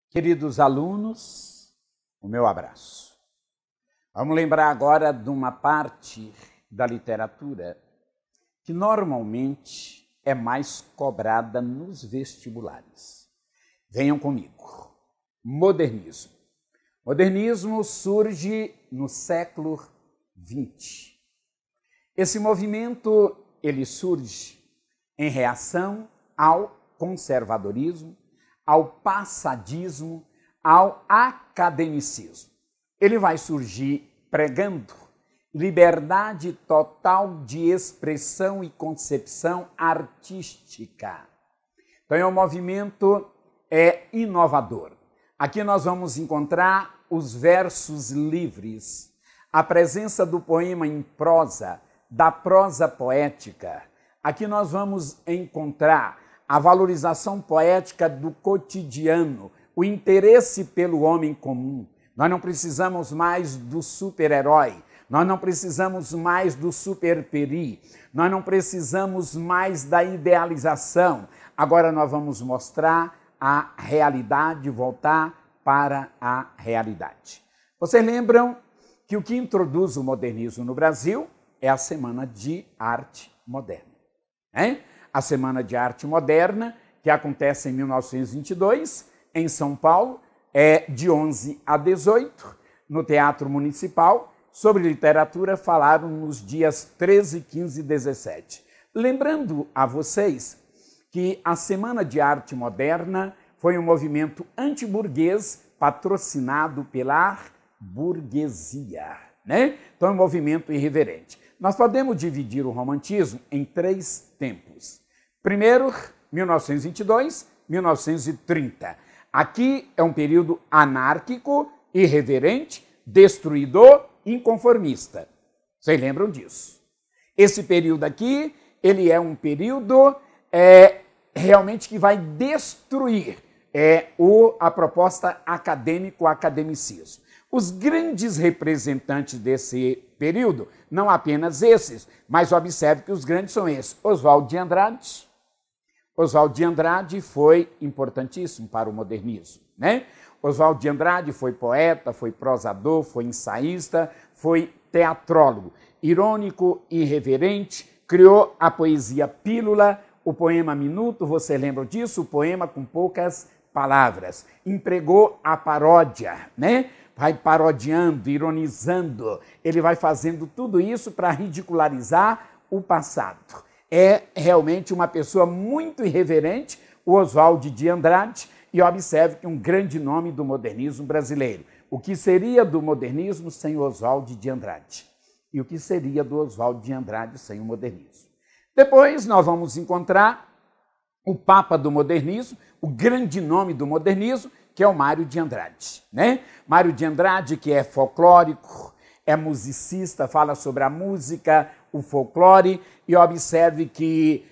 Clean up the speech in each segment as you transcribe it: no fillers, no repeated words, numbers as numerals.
Queridos alunos, o meu abraço. Vamos lembrar agora de uma parte da literatura que normalmente é mais cobrada nos vestibulares. Venham comigo. Modernismo. Modernismo surge no século XX. Esse movimento ele surge em reação ao conservadorismo, ao passadismo, ao academicismo. Ele vai surgir pregando liberdade total de expressão e concepção artística. Então é um movimento inovador. Aqui nós vamos encontrar os versos livres, a presença do poema em prosa, da prosa poética. Aqui nós vamos encontrar a valorização poética do cotidiano, o interesse pelo homem comum. Nós não precisamos mais do super-herói, nós não precisamos mais do super-peri, nós não precisamos mais da idealização. Agora nós vamos mostrar a realidade, voltar para a realidade. Vocês lembram que o que introduz o modernismo no Brasil é a Semana de Arte Moderna, né? A Semana de Arte Moderna, que acontece em 1922, em São Paulo, de 11 a 18, no Teatro Municipal. Sobre literatura falaram nos dias 13, 15 e 17. Lembrando a vocês que a Semana de Arte Moderna foi um movimento antiburguês patrocinado pela burguesia, né? Então é um movimento irreverente. Nós podemos dividir o romantismo em 3 tempos. Primeiro, 1922, 1930. Aqui é um período anárquico, irreverente, destruidor, inconformista. Vocês lembram disso? Esse período aqui, ele é um período realmente que vai destruir a proposta acadêmico-academicismo. Os grandes representantes desse período, não apenas esses, mas observe que os grandes são esses. Oswald de Andrade. Oswald de Andrade foi importantíssimo para o modernismo, né? Oswald de Andrade foi poeta, foi prosador, foi ensaísta, foi teatrólogo. Irônico, irreverente, criou a poesia pílula, o poema minuto, você lembra disso? O poema com poucas palavras. Empregou a paródia, né? Vai parodiando, ironizando, ele vai fazendo tudo isso para ridicularizar o passado. É realmente uma pessoa muito irreverente, o Oswald de Andrade, e observe que um grande nome do modernismo brasileiro. O que seria do modernismo sem o Oswald de Andrade? E o que seria do Oswald de Andrade sem o modernismo? Depois nós vamos encontrar o Papa do modernismo, o grande nome do modernismo, que é o Mário de Andrade, né? Mário de Andrade, que é folclórico, é musicista, fala sobre a música, o folclore, e observe que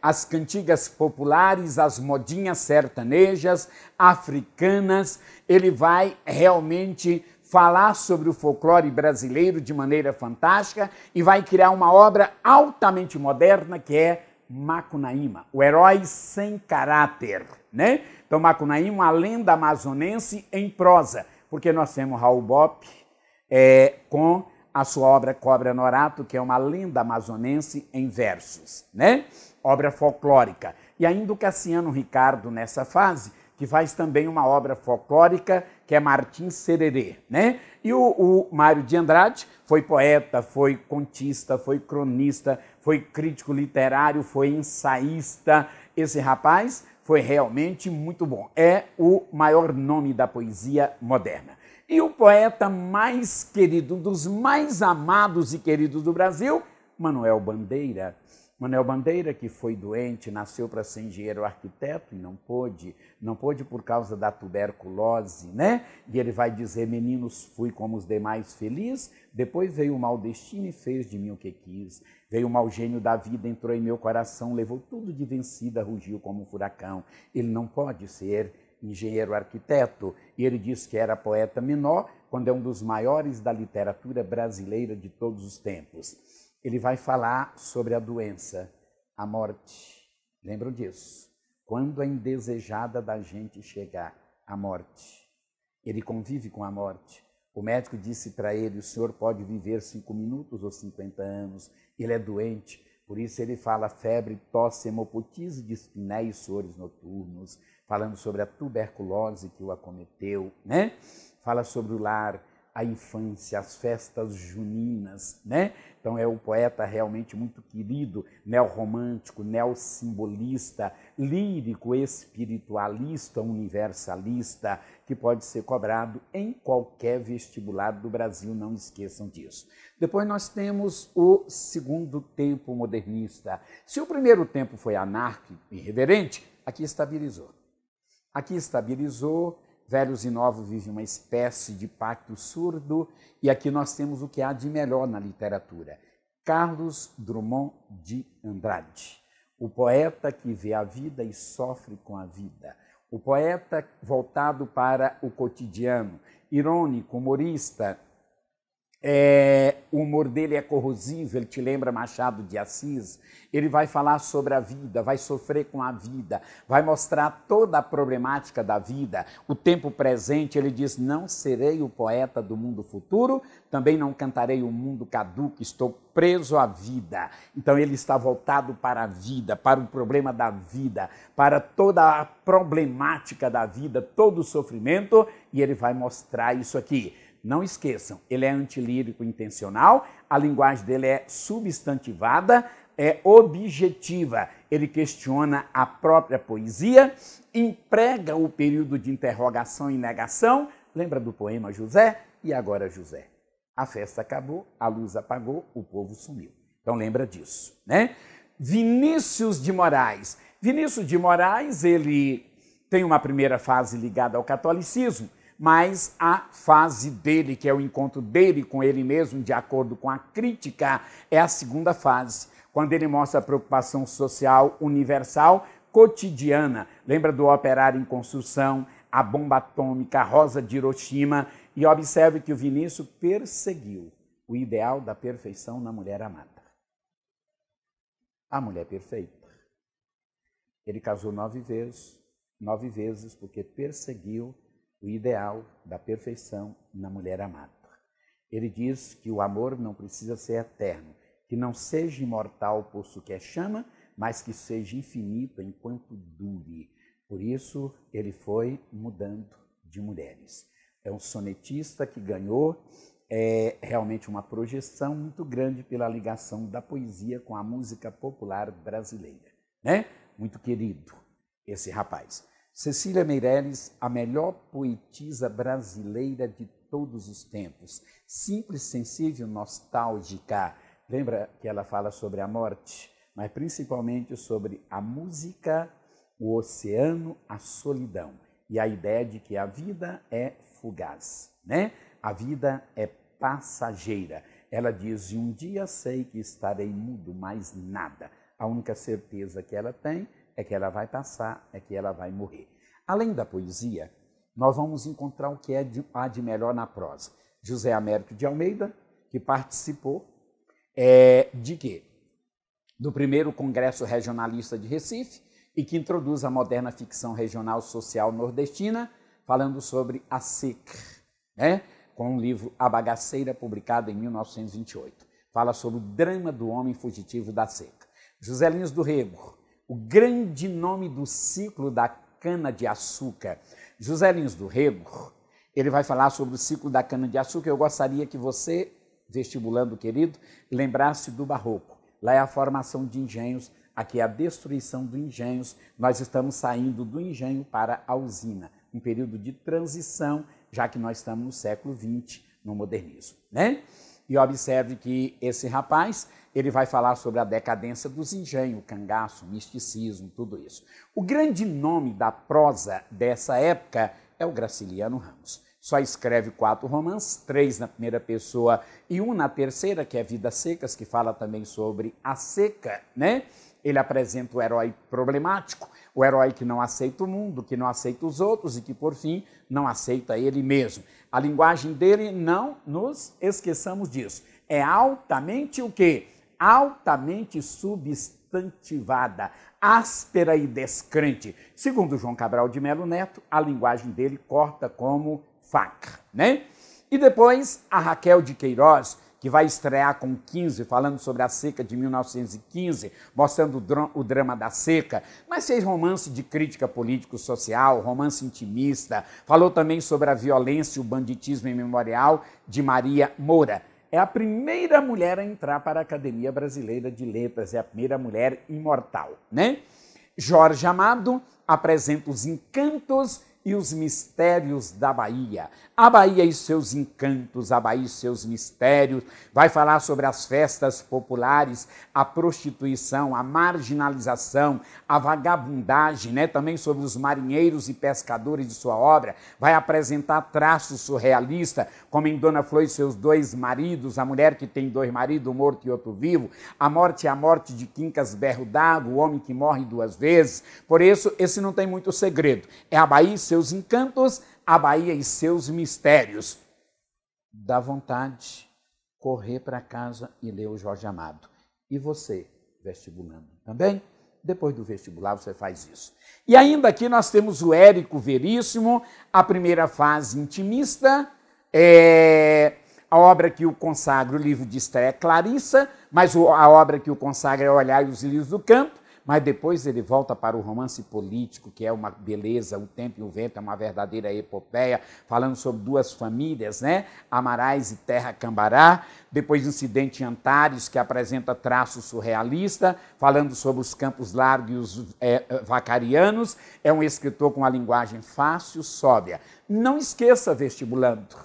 as cantigas populares, as modinhas sertanejas, africanas, ele vai realmente falar sobre o folclore brasileiro de maneira fantástica e vai criar uma obra altamente moderna que é Macunaíma, o herói sem caráter, né? Então, Macunaíma, uma lenda amazonense em prosa, porque nós temos Raul Bopp com a sua obra Cobra Norato, que é uma lenda amazonense em versos, né? Obra folclórica. E ainda o Cassiano Ricardo nessa fase, que faz também uma obra folclórica, que é Martim Sererê, né? E o Mário de Andrade foi poeta, foi contista, foi cronista, foi crítico literário, foi ensaísta. Esse rapaz foi realmente muito bom. É o maior nome da poesia moderna. E o poeta mais querido, um dos mais amados e queridos do Brasil, Manuel Bandeira. Manuel Bandeira, que foi doente, nasceu para ser engenheiro arquiteto e não pôde por causa da tuberculose, né? E ele vai dizer, meninos, fui como os demais feliz, depois veio o mau destino e fez de mim o que quis. Veio o mau gênio da vida, entrou em meu coração, levou tudo de vencida, rugiu como um furacão. Ele não pode ser engenheiro arquiteto. E ele diz que era poeta menor, quando é um dos maiores da literatura brasileira de todos os tempos. Ele vai falar sobre a doença, a morte, Lembram disso? Quando a indesejada da gente chegar à morte, ele convive com a morte. O médico disse para ele, o senhor pode viver 5 minutos ou 50 anos, ele é doente, por isso ele fala febre, tosse, hemopotise de espiné e suores noturnos, falando sobre a tuberculose que o acometeu, né? Fala sobre o lar, a infância, as festas juninas, né? Então é um poeta realmente muito querido, neorromântico, neossimbolista, lírico, espiritualista, universalista, que pode ser cobrado em qualquer vestibular do Brasil, não esqueçam disso. Depois nós temos o segundo tempo modernista. Se o primeiro tempo foi anárquico e irreverente, aqui estabilizou. Aqui estabilizou. Velhos e novos vivem uma espécie de pacto surdo, e aqui nós temos o que há de melhor na literatura. Carlos Drummond de Andrade, o poeta que vê a vida e sofre com a vida, o poeta voltado para o cotidiano, irônico, humorista. O humor dele é corrosivo, ele te lembra Machado de Assis, ele vai falar sobre a vida, vai sofrer com a vida, vai mostrar toda a problemática da vida, o tempo presente. Ele diz, não serei o poeta do mundo futuro, também não cantarei o mundo caduco, estou preso à vida. Então ele está voltado para a vida, para o problema da vida, para toda a problemática da vida, todo o sofrimento, e ele vai mostrar isso aqui. Não esqueçam, ele é antilírico intencional, a linguagem dele é substantivada, é objetiva. Ele questiona a própria poesia, emprega o período de interrogação e negação. Lembra do poema José? E agora José? A festa acabou, a luz apagou, o povo sumiu. Então lembra disso, né? Vinícius de Moraes. Vinícius de Moraes, ele tem uma primeira fase ligada ao catolicismo, mas a fase dele, que é o encontro dele com ele mesmo, de acordo com a crítica, é a segunda fase, quando ele mostra a preocupação social universal, cotidiana. Lembra do operário em construção, a bomba atômica, a rosa de Hiroshima, e observe que o Vinícius perseguiu o ideal da perfeição na mulher amada. A mulher perfeita. Ele casou 9 vezes porque perseguiu o ideal da perfeição na mulher amada. Ele diz que o amor não precisa ser eterno, que não seja imortal, posto que é chama, mas que seja infinito enquanto dure. Por isso, ele foi mudando de mulheres. É um sonetista que ganhou realmente uma projeção muito grande pela ligação da poesia com a música popular brasileira, né? Muito querido esse rapaz. Cecília Meirelles, a melhor poetisa brasileira de todos os tempos. Simples, sensível, nostálgica. Lembra que ela fala sobre a morte, mas principalmente sobre a música, o oceano, a solidão. E a ideia de que a vida é fugaz, né? A vida é passageira. Ela diz, um dia sei que estarei mudo, mais nada. A única certeza que ela tem é que ela vai passar, é que ela vai morrer. Além da poesia, nós vamos encontrar o que há de melhor na prosa. José Américo de Almeida, que participou de quê? Do primeiro Congresso Regionalista de Recife, e que introduz a moderna ficção regional social nordestina, falando sobre a seca, né? Com um livro A Bagaceira, publicado em 1928. Fala sobre o drama do homem fugitivo da seca. José Lins do Rego, o grande nome do ciclo da cana-de-açúcar. José Lins do Rego, ele vai falar sobre o ciclo da cana-de-açúcar. Eu gostaria que você, vestibulando querido, lembrasse do Barroco. Lá é a formação de engenhos, aqui é a destruição dos engenhos. Nós estamos saindo do engenho para a usina, um período de transição, já que nós estamos no século XX, no modernismo, né? E observe que esse rapaz, ele vai falar sobre a decadência dos engenhos, cangaço, misticismo, tudo isso. O grande nome da prosa dessa época é o Graciliano Ramos. Só escreve 4 romances, 3 na primeira pessoa e 1 na terceira, que é Vidas Secas, que fala também sobre a seca, né? Ele apresenta o herói problemático, o herói que não aceita o mundo, que não aceita os outros e que, por fim, não aceita ele mesmo. A linguagem dele, não nos esqueçamos disso, é altamente o quê? altamente substantivada, áspera e descrente. Segundo João Cabral de Melo Neto, a linguagem dele corta como faca, né? E depois a Raquel de Queiroz, que vai estrear com 15, falando sobre a seca de 1915, mostrando o drama da seca, mas fez romance de crítica político-social, romance intimista, falou também sobre a violência e o banditismo imemorial de Maria Moura. É a primeira mulher a entrar para a Academia Brasileira de Letras, é a primeira mulher imortal, né? Jorge Amado apresenta os encantos e os mistérios da Bahia. A Bahia e seus encantos, a Bahia e seus mistérios. Vai falar sobre as festas populares, a prostituição, a marginalização, a vagabundagem, né? Também sobre os marinheiros e pescadores de sua obra. Vai apresentar traços surrealistas, como em Dona Flor e seus dois maridos, a mulher que tem dois maridos, um morto e outro vivo, a morte e a morte de Quincas Berro d'Água, o homem que morre duas vezes. Por isso, esse não tem muito segredo. É a Bahia e seus encantos, a Bahia e seus mistérios. Dá vontade correr para casa e ler o Jorge Amado. E você, vestibulando, também? Depois do vestibular você faz isso. E ainda aqui nós temos o Érico Veríssimo, a primeira fase intimista, a obra que o consagra, o livro de estreia é Clarissa, mas a obra que o consagra é Olhar e os Lírios do Campo. Mas depois ele volta para o romance político, que é uma beleza, O Tempo e o Vento é uma verdadeira epopeia, falando sobre duas famílias, né? Amarais e Terra Cambará. Depois Incidente em Antares, que apresenta traço surrealista, falando sobre os Campos Largos e os vacarianos. É um escritor com uma linguagem fácil, sóbria. Não esqueça, vestibulando,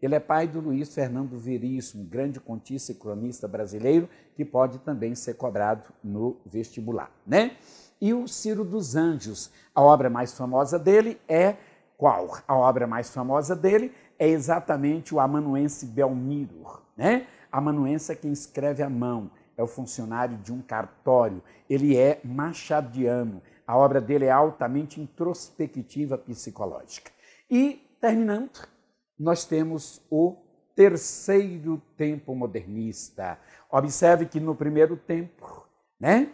ele é pai do Luiz Fernando Veríssimo, grande contista e cronista brasileiro, que pode também ser cobrado no vestibular, né? E o Ciro dos Anjos, a obra mais famosa dele é qual? A obra mais famosa dele é exatamente o amanuense Belmiro, né? Amanuense é quem escreve à mão, é o funcionário de um cartório, ele é machadiano, a obra dele é altamente introspectiva psicológica. E, terminando, nós temos o terceiro tempo modernista. Observe que no primeiro tempo, né,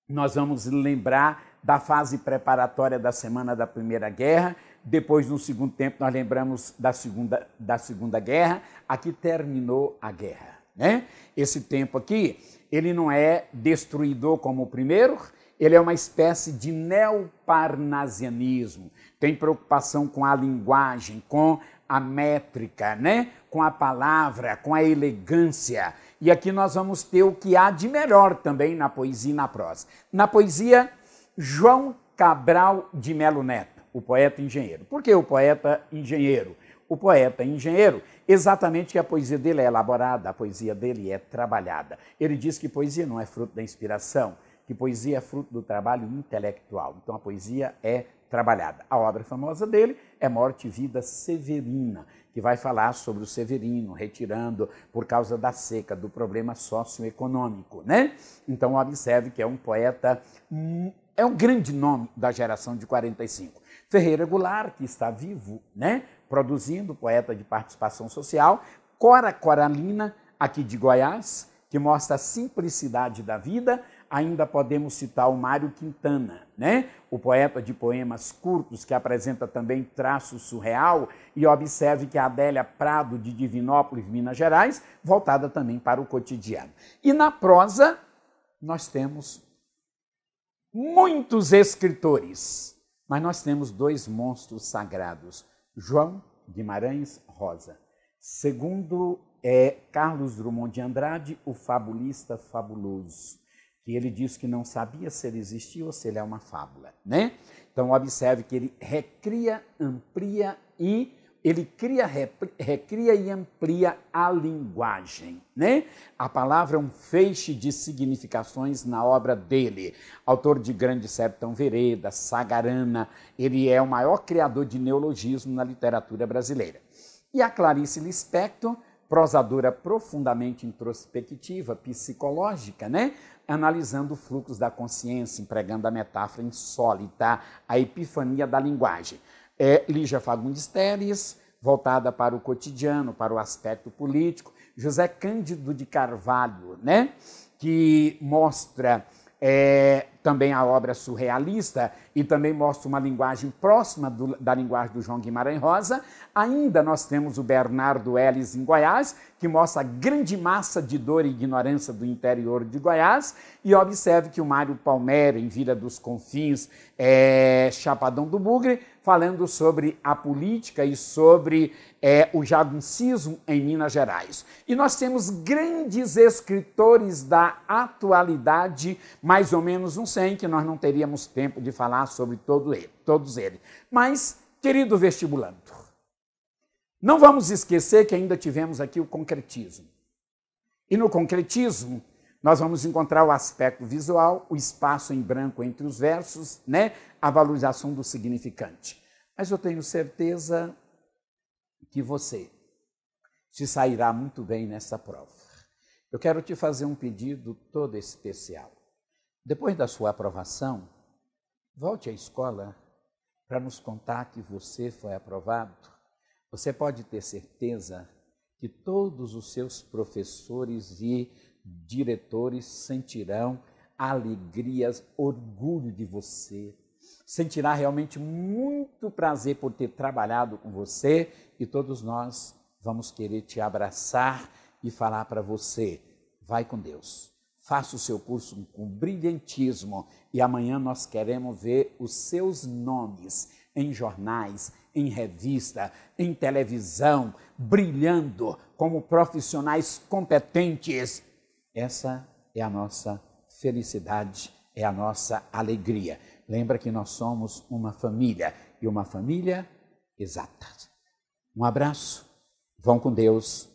nós vamos lembrar da fase preparatória da Semana da Primeira Guerra, depois no segundo tempo nós lembramos da Segunda Guerra, aqui terminou a guerra, né? Esse tempo aqui, ele não é destruidor como o primeiro, ele é uma espécie de neoparnasianismo, tem preocupação com a linguagem, com a métrica, né? Com a palavra, com a elegância. E aqui nós vamos ter o que há de melhor também na poesia e na prosa. Na poesia, João Cabral de Melo Neto, o poeta engenheiro. Por que o poeta engenheiro? O poeta engenheiro, exatamente que a poesia dele é elaborada, a poesia dele é trabalhada. Ele diz que poesia não é fruto da inspiração, que poesia é fruto do trabalho intelectual. Então a poesia é trabalhada. A obra famosa dele é Morte e Vida Severina, que vai falar sobre o Severino retirando por causa da seca, do problema socioeconômico, né? Então observe que é um poeta, é um grande nome da geração de 45. Ferreira Goulart, que está vivo, né? Produzindo, poeta de participação social. Cora Coralina, aqui de Goiás, que mostra a simplicidade da vida. Ainda podemos citar o Mário Quintana, né? O poeta de poemas curtos, que apresenta também traço surreal, e observe que a Adélia Prado, de Divinópolis, Minas Gerais, voltada também para o cotidiano. E na prosa, nós temos muitos escritores, mas nós temos dois monstros sagrados, João Guimarães Rosa. Segundo Carlos Drummond de Andrade, o fabulista fabuloso, que ele diz que não sabia se ele existia ou se ele é uma fábula, né? Então observe que ele recria, amplia e ele recria e amplia a linguagem, né? A palavra é um feixe de significações na obra dele. Autor de Grande Sertão Vereda, Sagarana, ele é o maior criador de neologismo na literatura brasileira. E a Clarice Lispector, prosadora profundamente introspectiva, psicológica, né? Analisando fluxos da consciência, empregando a metáfora insólita, a epifania da linguagem. Lígia Fagundes Telles, voltada para o cotidiano, para o aspecto político, José Cândido de Carvalho, né? Que mostra também a obra surrealista e também mostra uma linguagem próxima da linguagem do João Guimarães Rosa. Ainda nós temos o Bernardo Ellis em Goiás, que mostra a grande massa de dor e ignorância do interior de Goiás. E observe que o Mário Palmério, em Vila dos Confins, Chapadão do Bugre, falando sobre a política e sobre o jagunçismo em Minas Gerais. E nós temos grandes escritores da atualidade, mais ou menos uns 100, que nós não teríamos tempo de falar sobre todos eles. Mas, querido vestibulando, não vamos esquecer que ainda tivemos aqui o concretismo. E no concretismo, nós vamos encontrar o aspecto visual, o espaço em branco entre os versos, né? A valorização do significante. Mas eu tenho certeza que você se sairá muito bem nessa prova. Eu quero te fazer um pedido todo especial. Depois da sua aprovação, volte à escola para nos contar que você foi aprovado. Você pode ter certeza que todos os seus professores e diretores sentirão alegrias, orgulho de você, sentirá realmente muito prazer por ter trabalhado com você e todos nós vamos querer te abraçar e falar para você, vai com Deus, faça o seu curso com brilhantismo e amanhã nós queremos ver os seus nomes em jornais, em revista, em televisão, brilhando como profissionais competentes. Essa é a nossa felicidade, é a nossa alegria. Lembra que nós somos uma família e uma família exata. Um abraço, vão com Deus.